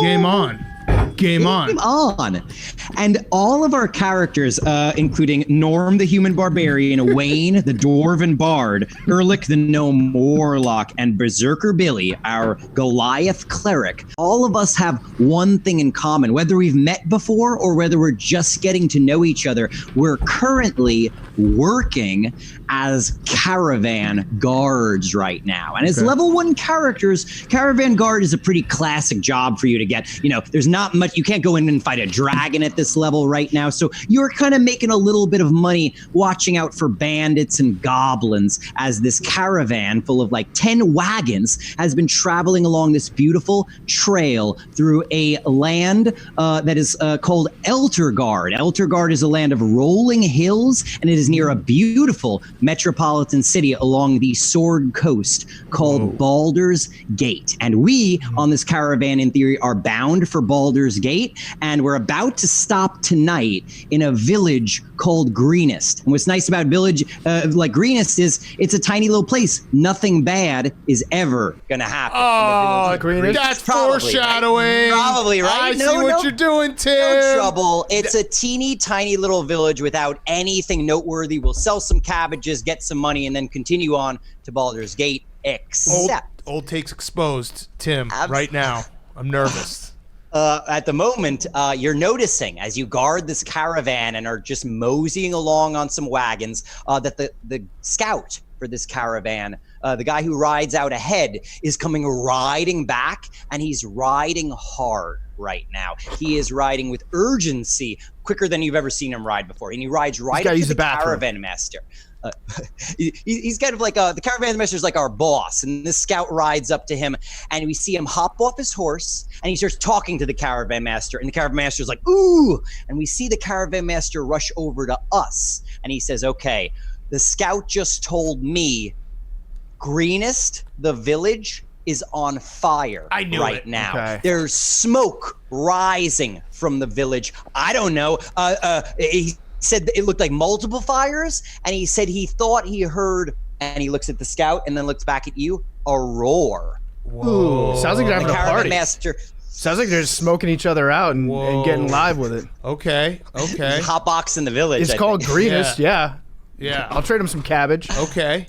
Game on. Game on. And all of our characters, including Norm the Human Barbarian, Wayne the Dwarven Bard, Erlich the Gnome Warlock, and Berserker Billy, our Goliath Cleric, all of us have one thing in common. Whether we've met before or whether we're just getting to know each other, we're currently working as caravan guards right now. And as level 1 characters, caravan guard is a pretty classic job for you to get. You know, there's not much, you can't go in and fight a dragon at this level right now. So you're kind of making a little bit of money watching out for bandits and goblins as this caravan full of like 10 wagons has been traveling along this beautiful trail through a land that is called Eltergard. Eltergard is a land of rolling hills, and it is near a beautiful metropolitan city along the Sword Coast called Baldur's Gate. And we, on this caravan, in theory, are bound for Baldur's Gate, and we're about to stop tonight in a village called Greenest. And what's nice about village like Greenest is it's a tiny little place. Nothing bad is ever gonna happen. Oh, Greenest. That's foreshadowing. Probably, right? I see what you're doing, Tim. No trouble. It's a teeny tiny little village without anything noteworthy. We'll sell some cabbages, get some money, and then continue on to Baldur's Gate, except... Old takes exposed, Tim, right now. I'm nervous. At the moment, you're noticing as you guard this caravan and are just moseying along on some wagons that the scout for this caravan, the guy who rides out ahead, is coming riding back, and he's riding hard right now. He is riding with urgency, quicker than you've ever seen him ride before. And he rides right up to the caravan master. He's kind of like the caravan master is like our boss, and this scout rides up to him, and we see him hop off his horse, and he starts talking to the caravan master, and the caravan master is like, ooh, and we see the caravan master rush over to us, and he says, okay, the scout just told me Greenest, the village, is on fire right now. Okay. There's smoke rising from the village. I don't know. He said it looked like multiple fires, and he said he thought he heard, and he looks at the scout and then looks back at you, a roar. Whoa. Sounds like they're having a party. Master, sounds like they're just smoking each other out and getting live with it. Okay. Hotbox in the village. It's called Greenest, yeah. I'll trade him some cabbage. Okay.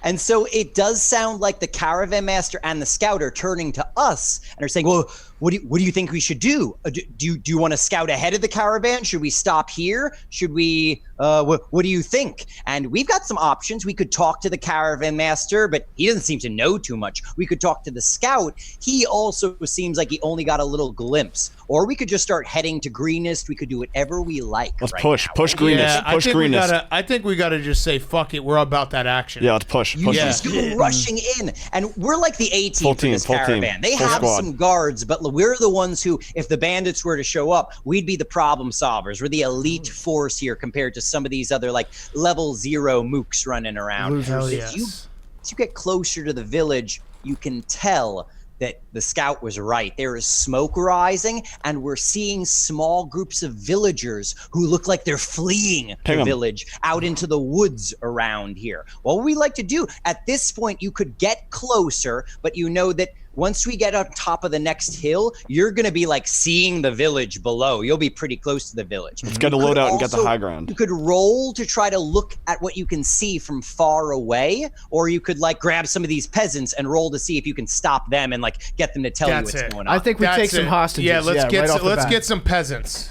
And so it does sound like the caravan master and the scout are turning to us and are saying, well, what do you think we should do? Do you want to scout ahead of the caravan? Should we stop here? Should we, what do you think? And we've got some options. We could talk to the caravan master, but he doesn't seem to know too much. We could talk to the scout. He also seems like he only got a little glimpse. Or we could just start heading to Greenest. We could do whatever we like. Let's push Greenest. Push Greenest. I think we gotta just say, fuck it, we're about that action. Yeah, let's push. You just go rushing in. And we're like the A-team for this caravan. They have some guards, but we're the ones who, if the bandits were to show up, we'd be the problem solvers. We're the elite force here compared to some of these other like level 0 mooks running around. As you get closer to the village, you can tell that the scout was right. There is smoke rising, and we're seeing small groups of villagers who look like they're fleeing the village out into the woods around here. What we like to do, at this point, you could get closer, but you know that once we get on top of the next hill, you're going to be like seeing the village below. You'll be pretty close to the village. Let's get a load out and get the high ground. You could roll to try to look at what you can see from far away, or you could like grab some of these peasants and roll to see if you can stop them and like get them to tell you what's going on. I think we take some hostages. Yeah, let's get some peasants.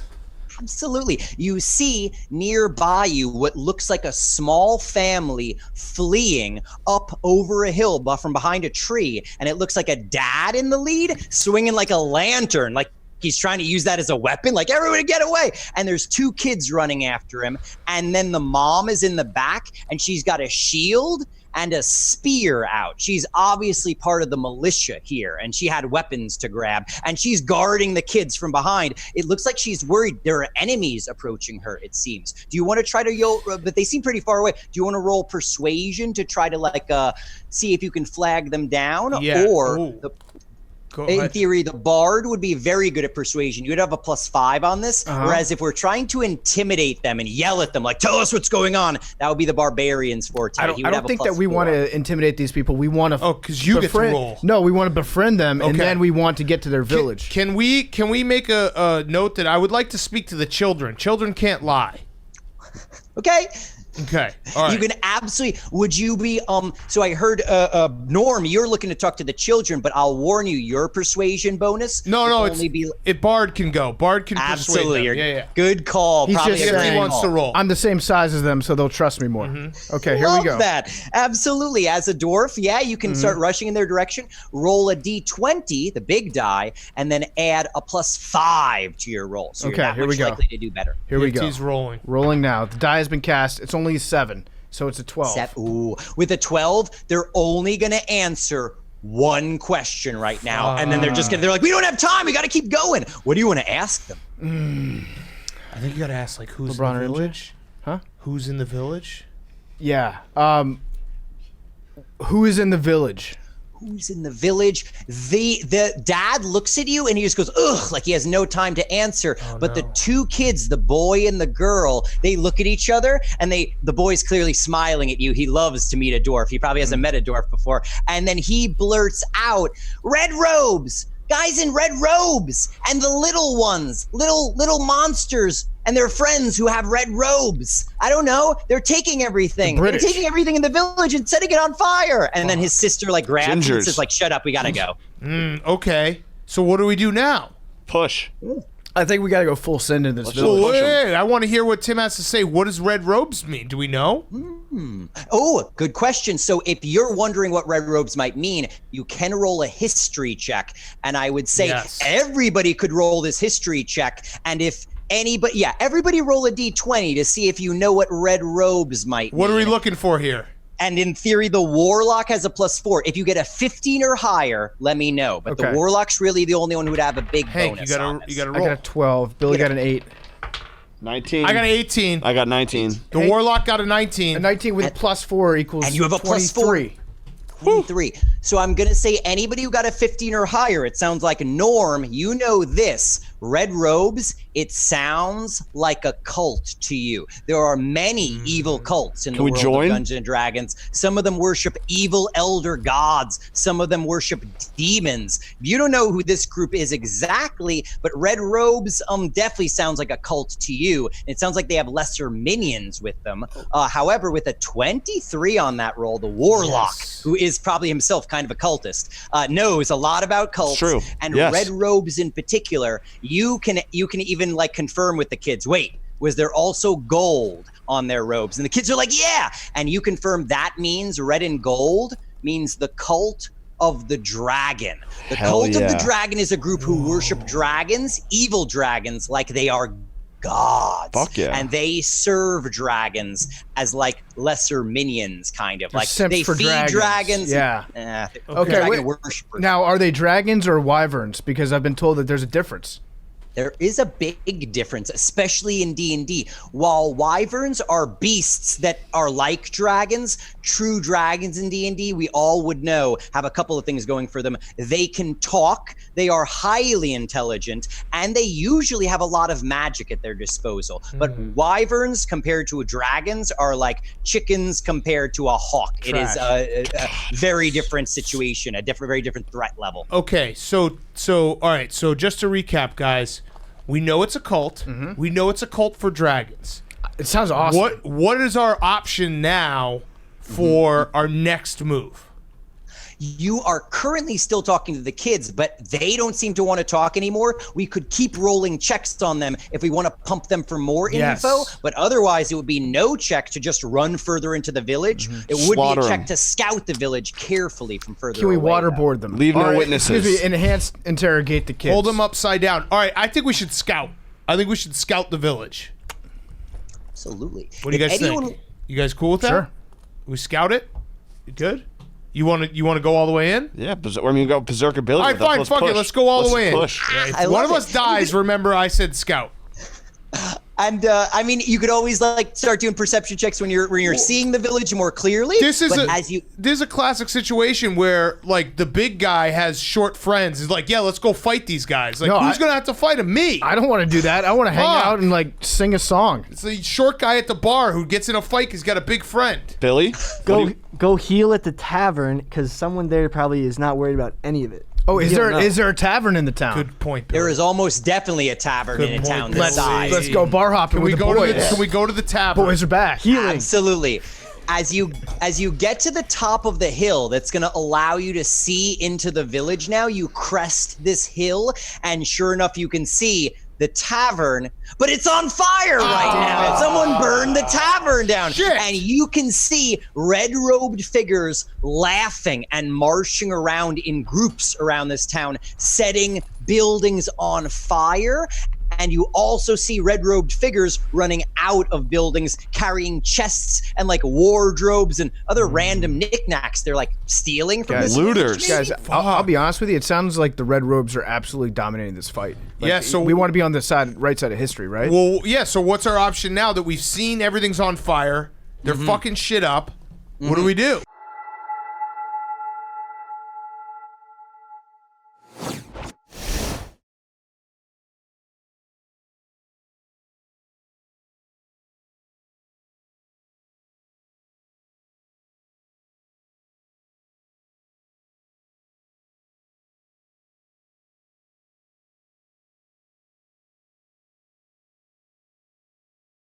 Absolutely. You see nearby you what looks like a small family fleeing up over a hill from behind a tree, and it looks like a dad in the lead swinging like a lantern, like he's trying to use that as a weapon, like everybody get away. And there's 2 kids running after him, and then the mom is in the back, and she's got a shield and a spear out. She's obviously part of the militia here, and she had weapons to grab, and she's guarding the kids from behind. It looks like she's worried there are enemies approaching her, it seems. Do you want to try to but they seem pretty far away. Do you want to roll persuasion to try to like see if you can flag them down? Yeah. Or In theory, the bard would be very good at persuasion. You'd have a +5 on this. Whereas if we're trying to intimidate them and yell at them, like, tell us what's going on, that would be the barbarian's forte. I don't think that we want to intimidate these people. We want to. Oh, because you get to roll. No, we want to befriend them, and then we want to get to their village. Can we make a note that I would like to speak to the children? Children can't lie. Okay. Okay. All right. You can absolutely. Would you be? So I heard, Norm, you're looking to talk to the children, but I'll warn you, your persuasion bonus. No, Bard can go. Bard can absolutely. Persuade them. Yeah. Good call. He's Probably just saying, he wants to roll. I'm the same size as them, so they'll trust me more. Okay, here we go. Love that. Absolutely. As a dwarf, you can start rushing in their direction. Roll a d20, the big die, and then add a +5 to your roll. So you're that much likely to do better. Here we go. He's rolling. Rolling now. The die has been cast. It's only a 7, so it's a 12. Ooh. With a 12, they're only going to answer one question right now, and then they're like, we don't have time. We got to keep going. What do you want to ask them? I think you got to ask, like, who's LeBron in the village? Huh? Who's in the village? Yeah. Who is in the village? Who's in the village? The dad looks at you and he just goes, ugh, like he has no time to answer. But the two kids, the boy and the girl, they look at each other, and the boy's clearly smiling at you. He loves to meet a dwarf. He probably hasn't met a dwarf before. And then he blurts out, red robes, guys in red robes, and the little ones, little monsters and their friends who have red robes. I don't know. They're taking everything. They're taking everything in the village and setting it on fire. And then his sister grabs him and says, shut up, we gotta go. Okay. So what do we do now? Push. I think we gotta go full send in this village. Wait, I want to hear what Tim has to say. What does red robes mean? Do we know? Oh, good question. So if you're wondering what red robes might mean, you can roll a history check. And I would say everybody could roll this history check. And if everybody roll a d20 to see if you know what red robes might mean. What are we looking for here? And in theory, the warlock has a +4. If you get a 15 or higher, let me know. But the warlock's really the only one who would have a big bonus. You gotta roll. I got a 12. Billy got an 8. 19. I got an 18. I got 19. The warlock got a 19. A 19 with a +4 equals. And you have a 23. 23. So I'm going to say anybody who got a 15 or higher, it sounds like Norm, you know this. Red robes, it sounds like a cult to you. There are many evil cults in the world of Dungeons and Dragons. Some of them worship evil elder gods. Some of them worship demons. You don't know who this group is exactly, but red robes definitely sounds like a cult to you. It sounds like they have lesser minions with them. However, with a 23 on that roll, the warlock, who is probably himself kind of a cultist, knows a lot about cults. True. And red robes in particular, you can even confirm with the kids, wait, was there also gold on their robes? And the kids are like, yeah. And you confirm that means red and gold means the cult of the dragon. The cult of the dragon is a group who worship dragons, evil dragons, like they are gods. Fuck yeah. And they serve dragons as lesser minions, kind of. They feed dragons. Yeah. Okay, wait. Now, are they dragons or wyverns? Because I've been told that there's a difference. There is a big difference, especially in D&D. While wyverns are beasts that are like dragons, true dragons in D&D, we all would know, have a couple of things going for them. They can talk, they are highly intelligent, and they usually have a lot of magic at their disposal. But wyverns compared to dragons are like chickens compared to a hawk. It is a very different situation, very different threat level. Okay, so all right, so just to recap, guys, we know it's a cult. We know it's a cult for dragons. It sounds awesome. What is our option now for our next move? You are currently still talking to the kids, but they don't seem to want to talk anymore. We could keep rolling checks on them if we want to pump them for more info, but otherwise it would be no check to just run further into the village. It would be a check to scout the village carefully from further away. Can we waterboard them? Leave no witnesses. Excuse me, enhance interrogate the kids. Hold them upside down. All right, I think we should scout. I think we should scout the village. Absolutely. What do you guys think? You guys cool with that? Sure. We scout it? You good? You want to go all the way in? Yeah, go Berserker Billy. All right, fine, fuck it. Let's go all the way in. Push. If one of us dies, remember I said scout. And I mean, you could always like start doing perception checks when you're seeing the village more clearly. This is a classic situation where like the big guy has short friends. He's like, yeah, let's go fight these guys. Like, who's gonna have to fight him? Me. I don't want to do that. I want to hang out and like sing a song. It's the short guy at the bar who gets in a fight. He's got a big friend. Billy, go heal at the tavern because someone there probably is not worried about any of it. Oh, is there a tavern in the town? Good point, Billy. There is almost definitely a tavern in a town this size. Let's go bar hopping with the boys. Can we go to the tavern? Boys are back. Healing. Absolutely. As you get to the top of the hill that's going to allow you to see into the village now, you crest this hill, and sure enough, you can see the tavern, but it's on fire right now. Someone burned the tavern down. Shit. And you can see red-robed figures laughing and marching around in groups around this town, setting buildings on fire. And you also see red-robed figures running out of buildings, carrying chests and like wardrobes and other random knickknacks. They're like stealing from this looters. Guys, I'll be honest with you. It sounds like the red robes are absolutely dominating this fight. Like, yeah, so we want to be on the right side of history, right? Well, yeah. So what's our option now that we've seen everything's on fire? They're fucking shit up. What do we do?